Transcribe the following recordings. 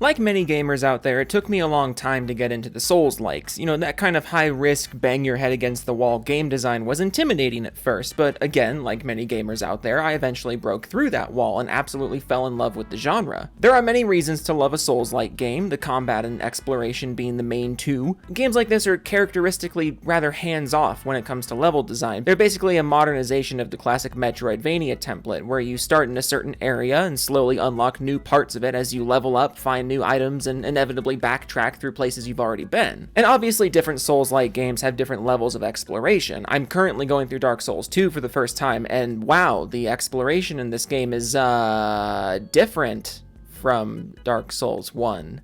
Like many gamers out there, it took me a long time to get into the Soulslikes. You know, that kind of high-risk, bang-your-head-against-the-wall game design was intimidating at first, but again, like many gamers out there, I eventually broke through that wall and absolutely fell in love with the genre. There are many reasons to love a Souls-like game, the combat and exploration being the main two. Games like this are characteristically rather hands-off when it comes to level design. They're basically a modernization of the classic Metroidvania template, where you start in a certain area and slowly unlock new parts of it as you level up, find new items, and inevitably backtrack through places you've already been. And obviously different Souls-like games have different levels of exploration. I'm currently going through Dark Souls 2 for the first time, and wow, the exploration in this game is, different from Dark Souls 1.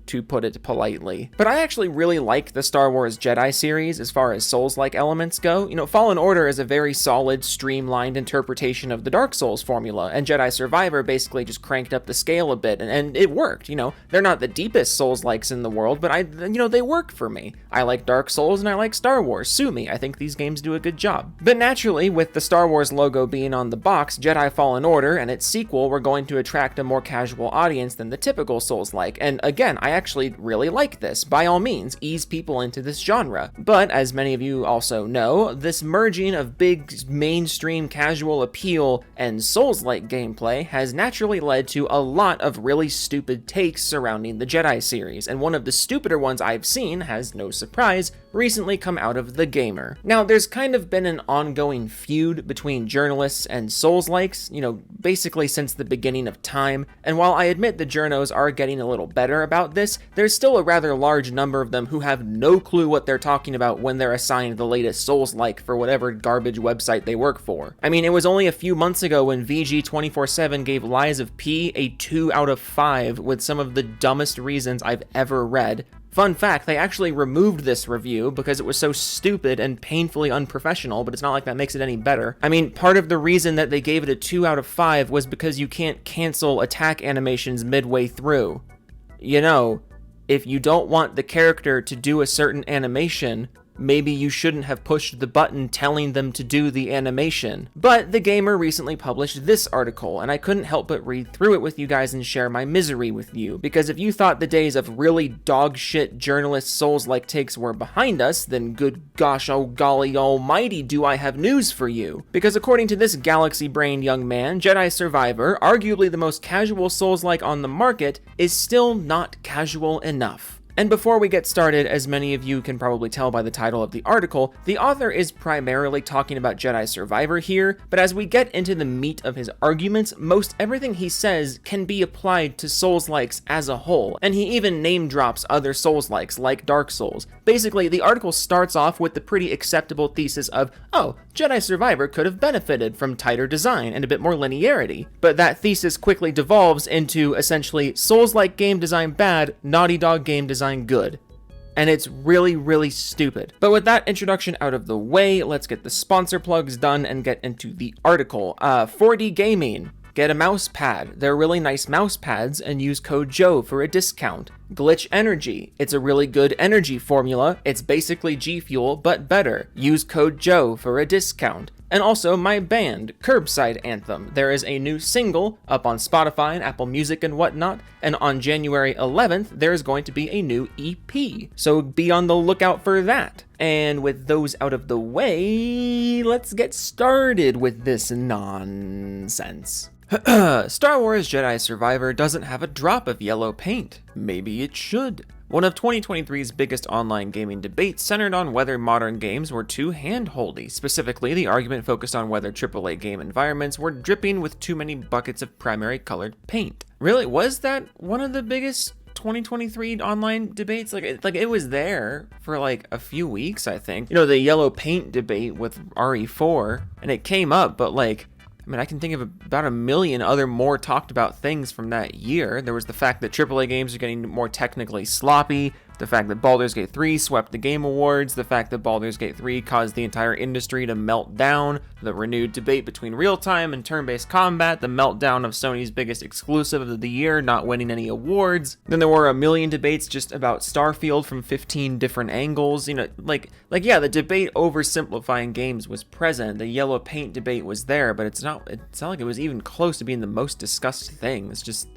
To put it politely. But I actually really like the Star Wars Jedi series as far as Souls-like elements go. You know, Fallen Order is a very solid, streamlined interpretation of the Dark Souls formula, and Jedi Survivor basically just cranked up the scale a bit, and it worked, you know. They're not the deepest Souls-likes in the world, but they work for me. I like Dark Souls and I like Star Wars. Sue me, I think these games do a good job. But naturally, with the Star Wars logo being on the box, Jedi Fallen Order and its sequel were going to attract a more casual audience than the typical Souls-like, and again, I actually really like this. By all means, ease people into this genre. But, as many of you also know, this merging of big mainstream casual appeal and Souls-like gameplay has naturally led to a lot of really stupid takes surrounding the Jedi series, and one of the stupider ones I've seen has, no surprise, recently come out of The Gamer. Now, there's kind of been an ongoing feud between journalists and Souls-likes, you know, basically since the beginning of time, and while I admit the journos are getting a little better about this, there's still a rather large number of them who have no clue what they're talking about when they're assigned the latest Souls-like for whatever garbage website they work for. I mean, it was only a few months ago when VG247 gave Lies of P a 2 out of 5 with some of the dumbest reasons I've ever read. Fun fact, they actually removed this review because it was so stupid and painfully unprofessional, but it's not like that makes it any better. I mean, part of the reason that they gave it a 2 out of 5 was because you can't cancel attack animations midway through. You know, if you don't want the character to do a certain animation, maybe you shouldn't have pushed the button telling them to do the animation. But The Gamer recently published this article, and I couldn't help but read through it with you guys and share my misery with you, because if you thought the days of really dog-shit journalist Souls-like takes were behind us, then good gosh oh golly almighty do I have news for you. Because according to this galaxy-brained young man, Jedi Survivor, arguably the most casual Souls-like on the market, is still not casual enough. And before we get started, as many of you can probably tell by the title of the article, the author is primarily talking about Jedi Survivor here, but as we get into the meat of his arguments, most everything he says can be applied to Souls-likes as a whole, and he even name drops other Souls-likes like Dark Souls. Basically, the article starts off with the pretty acceptable thesis of, oh, Jedi Survivor could have benefited from tighter design and a bit more linearity, but that thesis quickly devolves into essentially Souls-like game design bad, Naughty Dog game design good. And it's really, really stupid. But with that introduction out of the way, let's get the sponsor plugs done and get into the article. 4D Gaming. Get a mouse pad. They're really nice mouse pads, and use code Joe for a discount. Glitch Energy. It's a really good energy formula. It's basically G Fuel, but better. Use code Joe for a discount. And also my band, Curbside Anthem. There is a new single up on Spotify and Apple Music and whatnot, and on January 11th, there's going to be a new EP. So be on the lookout for that. And with those out of the way, let's get started with this nonsense. Star Wars Jedi Survivor doesn't have a drop of yellow paint. Maybe it should. One of 2023's biggest online gaming debates centered on whether modern games were too hand-holdy. Specifically, the argument focused on whether AAA game environments were dripping with too many buckets of primary colored paint. Really, was that one of the biggest 2023 online debates? Like it was there for like a few weeks, I think. You know, the yellow paint debate with RE4, and it came up, but like, I mean, I can think of about a million other more talked about things from that year. There was the fact that AAA games are getting more technically sloppy, the fact that Baldur's Gate 3 swept the Game Awards, the fact that Baldur's Gate 3 caused the entire industry to melt down, the renewed debate between real-time and turn-based combat, the meltdown of Sony's biggest exclusive of the year not winning any awards. Then there were a million debates just about Starfield from 15 different angles. You know, like yeah, the debate oversimplifying games was present. The yellow paint debate was there, but it's not like it was even close to being the most discussed thing. It's just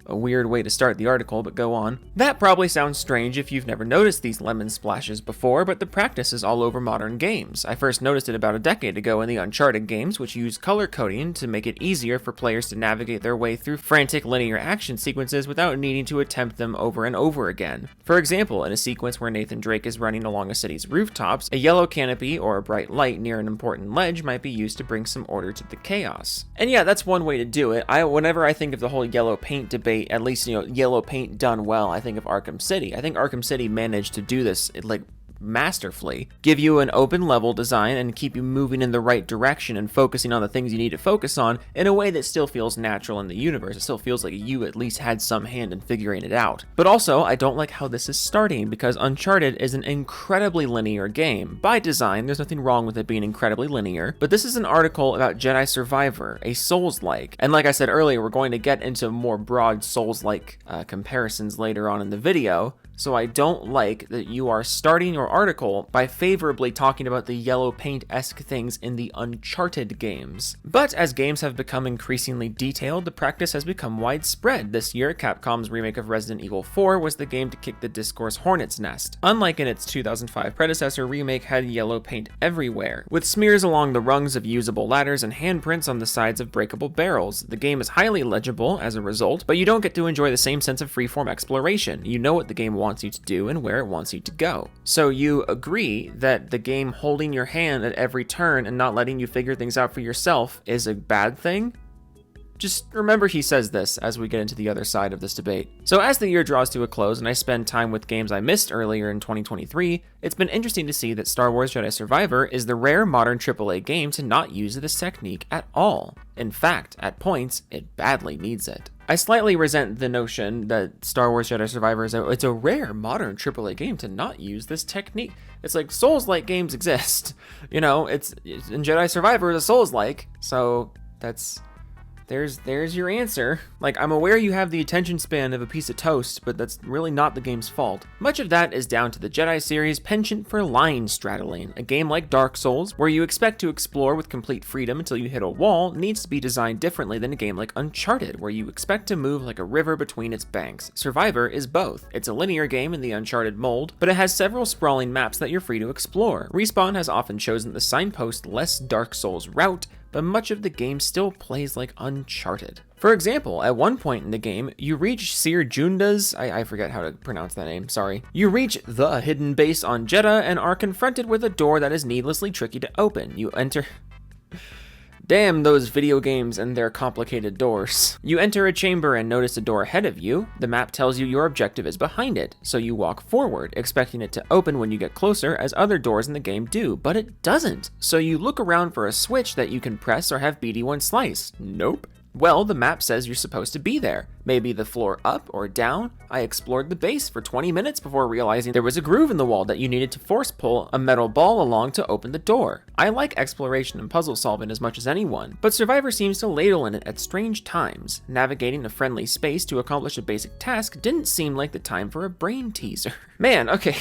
A weird way to start the article, but go on. That probably sounds strange if you've never noticed these lemon splashes before, but the practice is all over modern games. I first noticed it about a decade ago in the Uncharted games, which use color coding to make it easier for players to navigate their way through frantic linear action sequences without needing to attempt them over and over again. For example, in a sequence where Nathan Drake is running along a city's rooftops, a yellow canopy or a bright light near an important ledge might be used to bring some order to the chaos. And yeah, that's one way to do it. Whenever I think of the whole yellow paint debate, at least, yellow paint done well, I think of Arkham City. I think Arkham City managed to do this, masterfully. Give you an open level design and keep you moving in the right direction and focusing on the things you need to focus on in a way that still feels natural in the universe. It still feels like you at least had some hand in figuring it out. But also, I don't like how this is starting, because Uncharted is an incredibly linear game. By design, there's nothing wrong with it being incredibly linear, but this is an article about Jedi Survivor, a Souls-like. And like I said earlier, we're going to get into more broad Souls-like comparisons later on in the video. So I don't like that you are starting your article by favorably talking about the yellow paint-esque things in the Uncharted games. But as games have become increasingly detailed, the practice has become widespread. This year, Capcom's remake of Resident Evil 4 was the game to kick the discourse hornet's nest. Unlike in its 2005 predecessor, remake had yellow paint everywhere, with smears along the rungs of usable ladders and handprints on the sides of breakable barrels. The game is highly legible as a result, but you don't get to enjoy the same sense of freeform exploration. You know what the game wants you to do and where it wants you to go. So you agree that the game holding your hand at every turn and not letting you figure things out for yourself is a bad thing? Just remember he says this as we get into the other side of this debate. So as the year draws to a close and I spend time with games I missed earlier in 2023, it's been interesting to see that Star Wars Jedi Survivor is the rare modern AAA game to not use this technique at all. In fact, at points, it badly needs it. I slightly resent the notion that Star Wars Jedi Survivor it's a rare modern AAA game to not use this technique. It's like Souls-like games exist. It's in Jedi Survivor is a Souls-like, so there's your answer. I'm aware you have the attention span of a piece of toast, but that's really not the game's fault. Much of that is down to the Jedi series' penchant for line straddling. A game like Dark Souls, where you expect to explore with complete freedom until you hit a wall, needs to be designed differently than a game like Uncharted, where you expect to move like a river between its banks. Survivor is both. It's a linear game in the Uncharted mold, but it has several sprawling maps that you're free to explore. Respawn has often chosen the signpost-less Dark Souls route, but much of the game still plays like Uncharted. For example, at one point in the game, you reach Sir Junda's, I forget how to pronounce that name, sorry. You reach the hidden base on Jeddah and are confronted with a door that is needlessly tricky to open. You enter... Damn those video games and their complicated doors. You enter a chamber and notice a door ahead of you. The map tells you your objective is behind it, so you walk forward, expecting it to open when you get closer, as other doors in the game do, but it doesn't. So you look around for a switch that you can press or have BD1 slice. Nope. Well, the map says you're supposed to be there. Maybe the floor up or down. I explored the base for 20 minutes before realizing there was a groove in the wall that you needed to force pull a metal ball along to open the door. I like exploration and puzzle solving as much as anyone, but Survivor seems to ladle in it at strange times. Navigating a friendly space to accomplish a basic task didn't seem like the time for a brain teaser. Man, okay,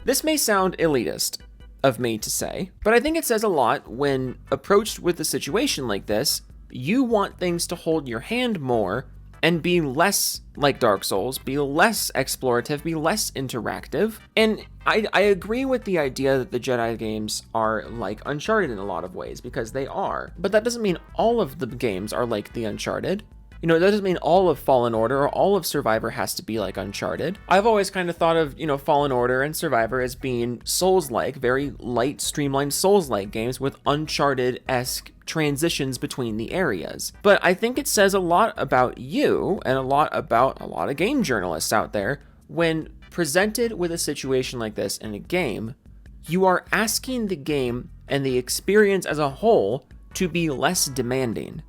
this may sound elitist of me to say, but I think it says a lot when approached with a situation like this. You want things to hold your hand more and be less like Dark Souls, be less explorative, be less interactive. And I agree with the idea that the Jedi games are like Uncharted in a lot of ways, because they are. But that doesn't mean all of the games are like the Uncharted. That doesn't mean all of Fallen Order or all of Survivor has to be like Uncharted. I've always kind of thought of, Fallen Order and Survivor as being Souls-like, very light, streamlined Souls-like games with Uncharted-esque transitions between the areas. But I think it says a lot about you and a lot about a lot of game journalists out there when presented with a situation like this in a game, you are asking the game and the experience as a whole to be less demanding.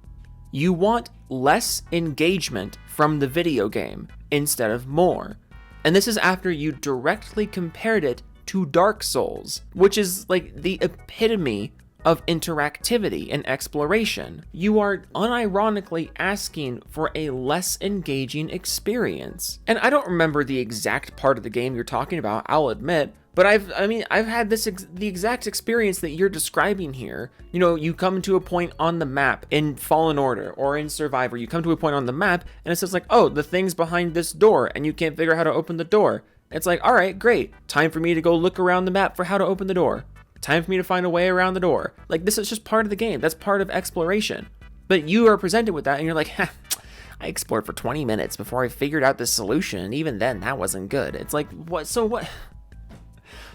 You want less engagement from the video game instead of more. And this is after you directly compared it to Dark Souls, which is like the epitome of interactivity and exploration. You are unironically asking for a less engaging experience. And I don't remember the exact part of the game you're talking about, I'll admit, but I've had the exact experience that you're describing here. You know, you come to a point on the map in Fallen Order or in Survivor, you come to a point on the map and it says like, oh, the thing's behind this door and you can't figure out how to open the door. It's like, all right, great. Time for me to go look around the map for how to open the door. Time for me to find a way around the door. Like, this is just part of the game. That's part of exploration. But you are presented with that and you're like, ha, I explored for 20 minutes before I figured out this solution. And even then, that wasn't good. It's like, what? So what?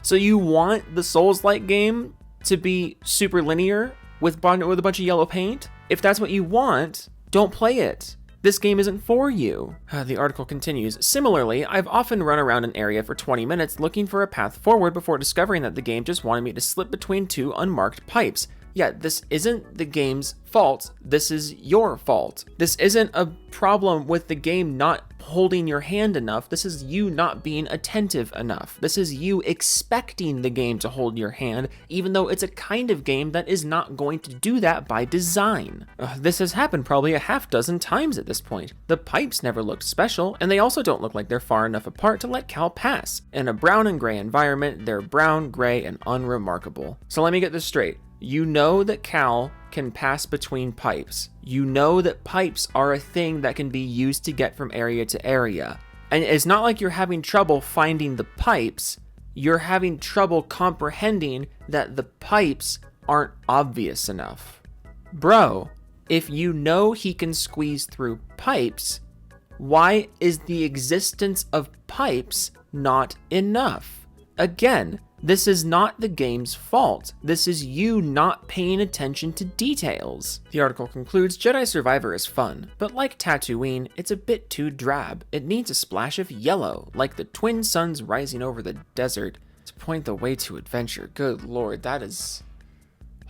So you want the Souls-like game to be super linear with a bunch of yellow paint? If that's what you want, don't play it. This game isn't for you. The article continues. Similarly, I've often run around an area for 20 minutes looking for a path forward before discovering that the game just wanted me to slip between two unmarked pipes. Yeah, this isn't the game's fault. This is your fault. This isn't a problem with the game not holding your hand enough. This is you not being attentive enough. This is you expecting the game to hold your hand, even though it's a kind of game that is not going to do that by design. This has happened probably a half dozen times at this point. The pipes never looked special, and they also don't look like they're far enough apart to let Cal pass. In a brown and gray environment, they're brown, gray, and unremarkable. So let me get this straight. You know that Cal can pass between pipes. You know that pipes are a thing that can be used to get from area to area. And it's not like you're having trouble finding the pipes. You're having trouble comprehending that the pipes aren't obvious enough. Bro, if you know he can squeeze through pipes, why is the existence of pipes not enough? Again, this is not the game's fault. This is you not paying attention to details. The article concludes, Jedi Survivor is fun, but like Tatooine, it's a bit too drab. It needs a splash of yellow, like the twin suns rising over the desert, to point the way to adventure. Good lord, that is...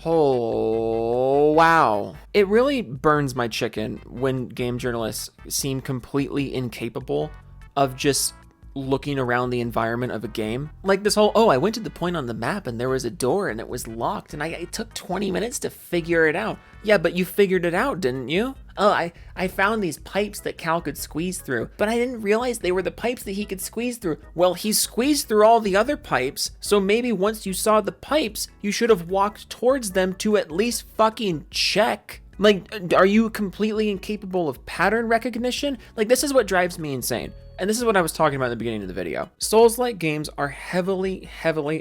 Oh, wow. It really burns my chicken when game journalists seem completely incapable of just looking around the environment of a game. Like this whole, oh, I went to the point on the map and there was a door and it was locked and it took 20 minutes to figure it out. Yeah, but you figured it out, didn't you? Oh, I found these pipes that Cal could squeeze through, but I didn't realize they were the pipes that he could squeeze through. Well, he squeezed through all the other pipes, so maybe once you saw the pipes, you should have walked towards them to at least fucking check. Like, are you completely incapable of pattern recognition? Like, this is what drives me insane. And this is what I was talking about at the beginning of the video. Souls-like games are heavily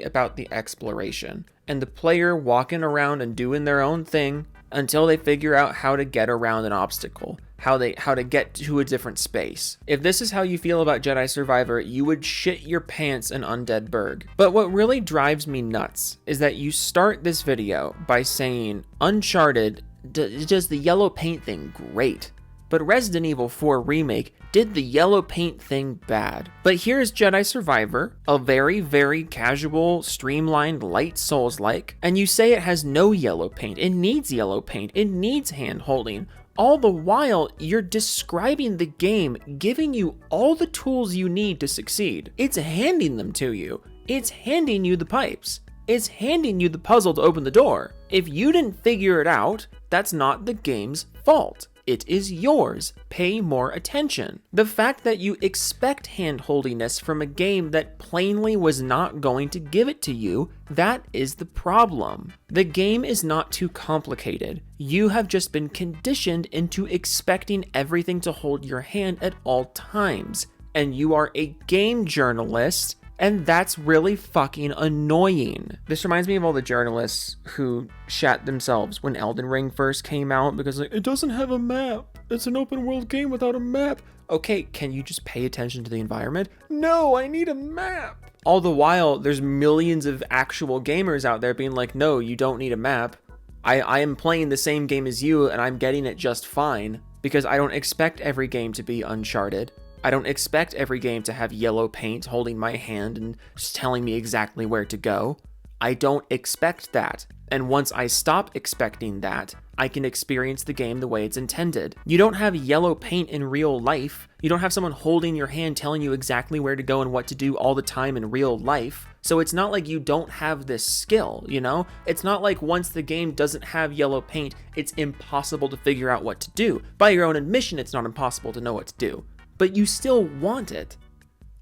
about the exploration and the player walking around and doing their own thing until they figure out how to get around an obstacle, how to get to a different space. If this is how you feel about Jedi Survivor, you would shit your pants in Undead Burg. But what really drives me nuts is that you start this video by saying Uncharted does the yellow paint thing great, but Resident Evil 4 Remake did the yellow paint thing bad. But here's Jedi Survivor, a very casual, streamlined, light Souls-like, and you say it has no yellow paint. It needs yellow paint. It needs hand-holding. All the while, you're describing the game, giving you all the tools you need to succeed. It's handing them to you. It's handing you the pipes. It's handing you the puzzle to open the door. If you didn't figure it out, that's not the game's fault. It is yours. Pay more attention. The fact that you expect hand-holdiness from a game that plainly was not going to give it to you, that is the problem. The game is not too complicated. You have just been conditioned into expecting everything to hold your hand at all times. And you are a game journalist, and that's really fucking annoying. This reminds me of all the journalists who shat themselves when Elden Ring first came out because like, it doesn't have a map. It's an open world game without a map. Okay, can you just pay attention to the environment? No, I need a map. All the while, there's millions of actual gamers out there being like, no, you don't need a map. I am playing the same game as you and I'm getting it just fine because I don't expect every game to be Uncharted. I don't expect every game to have yellow paint holding my hand and just telling me exactly where to go. I don't expect that. And once I stop expecting that, I can experience the game the way it's intended. You don't have yellow paint in real life. You don't have someone holding your hand telling you exactly where to go and what to do all the time in real life. So it's not like you don't have this skill, you know? It's not like once the game doesn't have yellow paint, it's impossible to figure out what to do. By your own admission, it's not impossible to know what to do. But you still want it.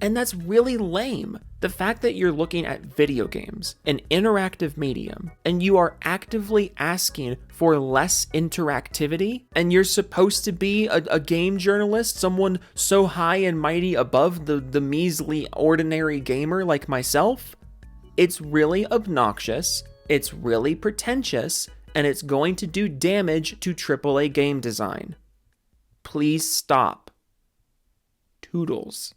And that's really lame. The fact that you're looking at video games, an interactive medium, and you are actively asking for less interactivity, and you're supposed to be a game journalist, someone so high and mighty above the measly ordinary gamer like myself, it's really obnoxious, it's really pretentious, and it's going to do damage to AAA game design. Please stop. Toodles.